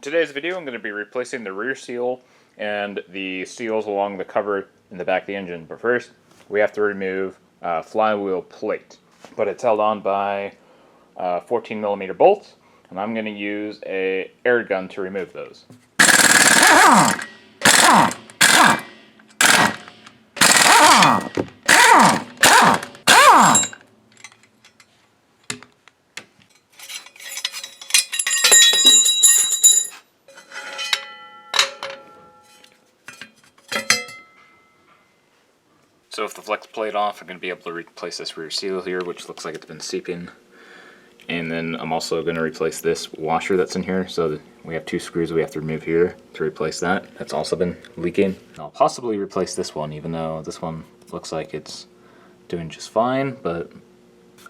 Today's video I'm going to be replacing the rear seal and the seals along the cover in the back of the engine. But first we have to remove flywheel plate. But it's held on by 14mm bolts, and I'm going to use a air gun to remove those. So with the flex plate off, I'm going to be able to replace this rear seal here, which looks like it's been seeping. And then I'm also going to replace this washer that's in here. So we have two screws we have to remove here to replace that. That's also been leaking. I'll possibly replace this one, even though this one looks like it's doing just fine. But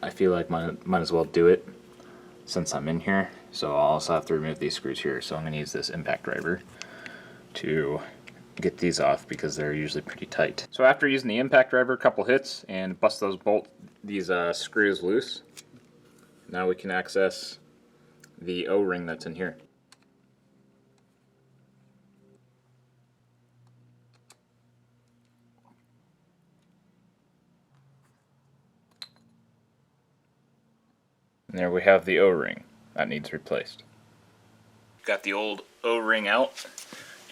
I feel like might as well do it since I'm in here. So I'll also have to remove these screws here. So I'm going to use this impact driver to get these off because they're usually pretty tight. So after using the impact driver a couple hits and bust these screws loose, now we can access the O-ring that's in here. And there we have the O-ring that needs replaced. Got the old O-ring out.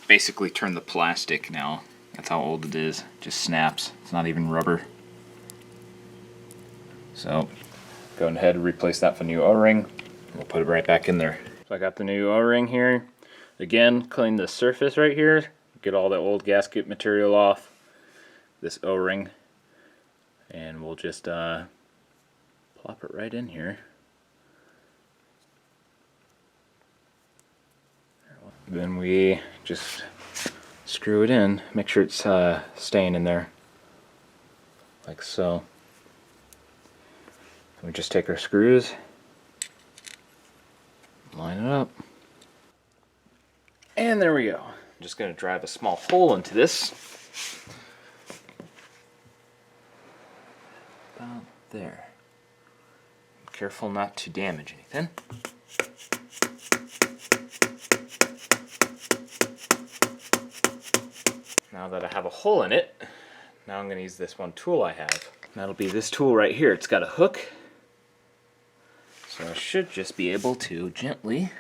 Basically turned the plastic now. That's how old it is. It just snaps. It's not even rubber. So going ahead and replace that for new O-ring. We'll put it right back in there. So I got the new O-ring here. Again, clean the surface right here. Get all the old gasket material off this O-ring. And we'll just plop it right in here. Then we just screw it in, make sure it's staying in there, like so. We just take our screws, line it up, and there we go. I'm just going to drive a small hole into this. About there. Careful not to damage anything. Now that I have a hole in it, now I'm going to use this one tool I have. That'll be this tool right here. It's got a hook, so I should just be able to gently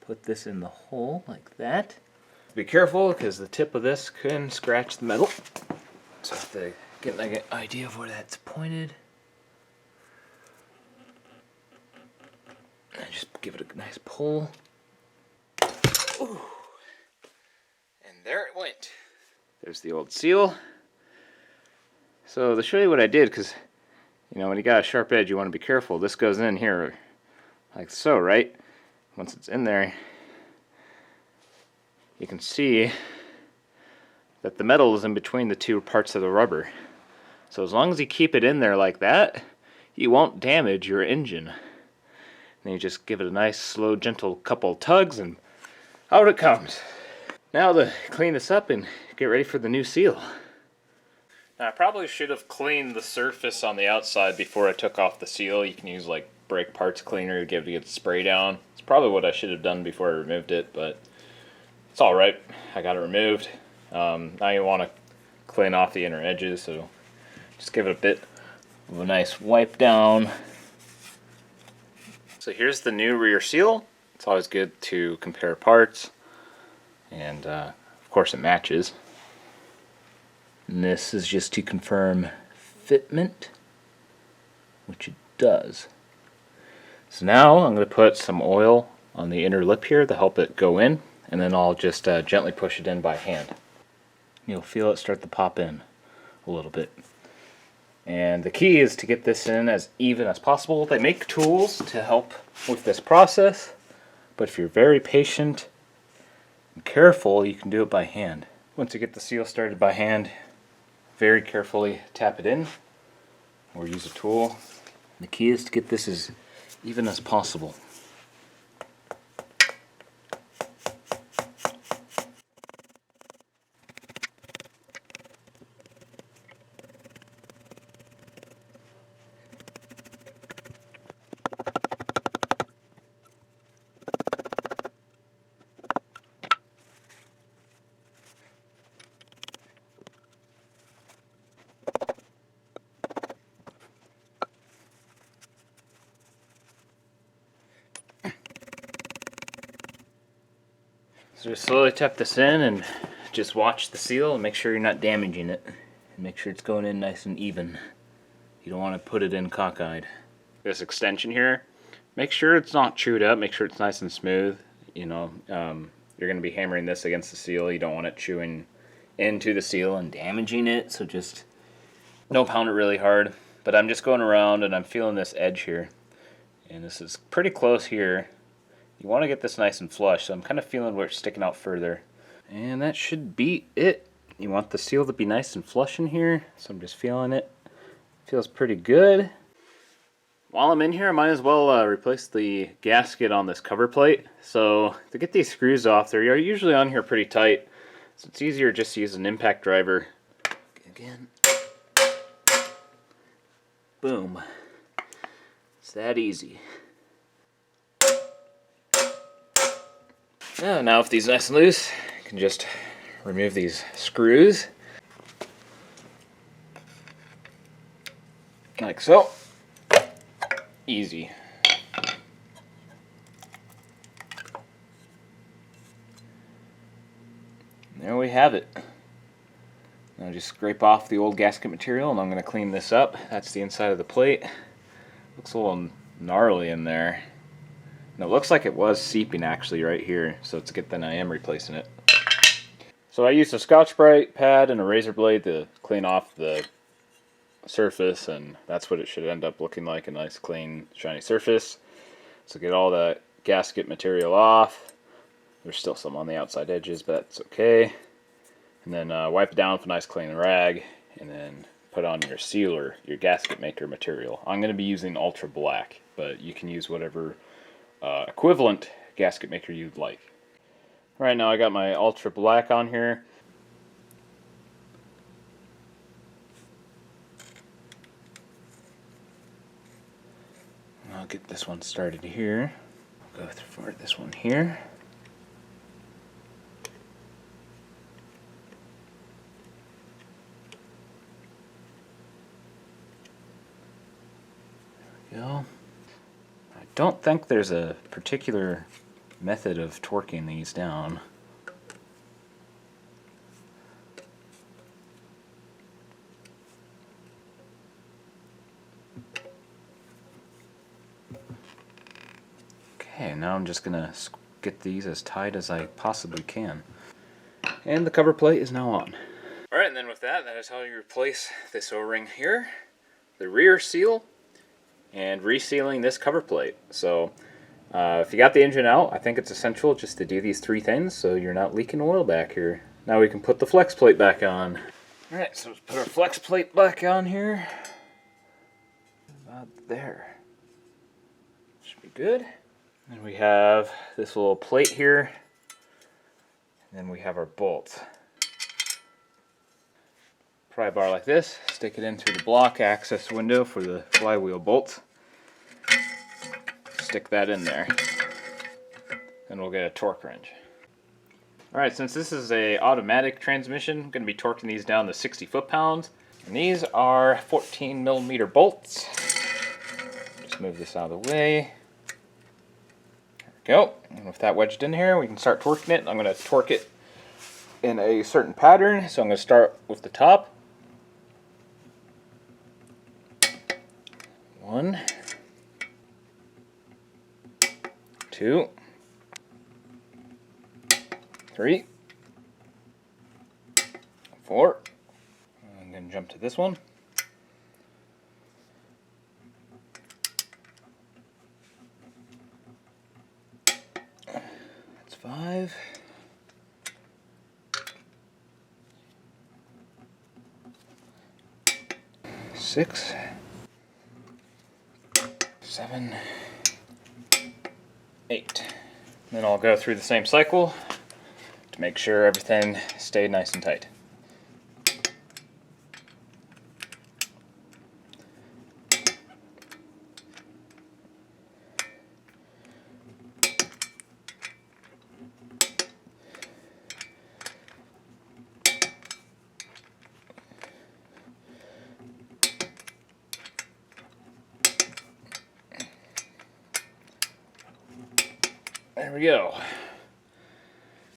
put this in the hole like that. Be careful because the tip of this can scratch the metal. So I have to get like an idea of where that's pointed. And just give it a nice pull. Ooh. And there it went. There's the old seal. So to show you what I did, because you know when you got a sharp edge you want to be careful. This goes in here like so, right? Once it's in there, you can see that the metal is in between the two parts of the rubber. So as long as you keep it in there like that, you won't damage your engine. And you just give it a nice slow gentle couple tugs and out it comes. Now to clean this up and get ready for the new seal. Now I probably should have cleaned the surface on the outside before I took off the seal. You can use like brake parts cleaner to get the spray down. It's probably what I should have done before I removed it, but it's alright. I got it removed. Now you want to clean off the inner edges, so just give it a bit of a nice wipe down. So here's the new rear seal. It's always good to compare parts. And of course it matches. And this is just to confirm fitment, which it does. So now I'm going to put some oil on the inner lip here to help it go in, and then I'll just gently push it in by hand. You'll feel it start to pop in a little bit. And the key is to get this in as even as possible. They make tools to help with this process, but if you're very patient and careful, you can do it by hand. Once you get the seal started by hand, very carefully tap it in or use a tool. The key is to get this as even as possible. So just slowly tap this in and just watch the seal and make sure you're not damaging it. And make sure it's going in nice and even. You don't want to put it in cockeyed. This extension here, make sure it's not chewed up, make sure it's nice and smooth. You know, you're going to be hammering this against the seal. You don't want it chewing into the seal and damaging it, so just don't pound it really hard. But I'm just going around and I'm feeling this edge here. And this is pretty close here. You want to get this nice and flush, so I'm kind of feeling where it's sticking out further. And that should be it. You want the seal to be nice and flush in here, so I'm just feeling it. Feels pretty good. While I'm in here, I might as well replace the gasket on this cover plate. So to get these screws off, they're usually on here pretty tight. So it's easier just to use an impact driver. Again. Boom. It's that easy. Now if these nice and loose, you can just remove these screws. Like so. Easy. There we have it. Now just scrape off the old gasket material and I'm going to clean this up. That's the inside of the plate. Looks a little gnarly in there. And it looks like it was seeping actually right here, so it's good that I am replacing it. So I used a Scotch-Brite pad and a razor blade to clean off the surface, and that's what it should end up looking like, a nice clean shiny surface. So get all the gasket material off. There's still some on the outside edges, but that's okay. And then wipe it down with a nice clean rag, and then put on your sealer, your gasket maker material. I'm going to be using Ultra Black, but you can use whatever equivalent gasket maker you'd like. Right now I got my Ultra Black on here. I'll get this one started here. I'll go for this one here. There we go. I don't think there's a particular method of torquing these down. Okay, now I'm just gonna get these as tight as I possibly can. And the cover plate is now on. Alright, and then with that, that is how you replace this O-ring here, the rear seal, and resealing this cover plate. So if you got the engine out, I think it's essential just to do these three things so you're not leaking oil back here. Now we can put the flex plate back on. Alright, so let's put our flex plate back on here. About there. Should be good. And we have this little plate here. And then we have our bolt. Pry bar like this, stick it in through the block access window for the flywheel bolt. Stick that in there. Then we'll get a torque wrench. Alright, since this is a automatic transmission, I'm going to be torquing these down to 60 foot-pounds. And these are 14mm bolts. Just move this out of the way. There we go. And with that wedged in here, we can start torquing it. I'm going to torque it in a certain pattern. So I'm going to start with the top. 1, 2, 3, 4. I'm going to jump to this one. That's 5. 6, 7, 8. Then I'll go through the same cycle to make sure everything stayed nice and tight. There we go.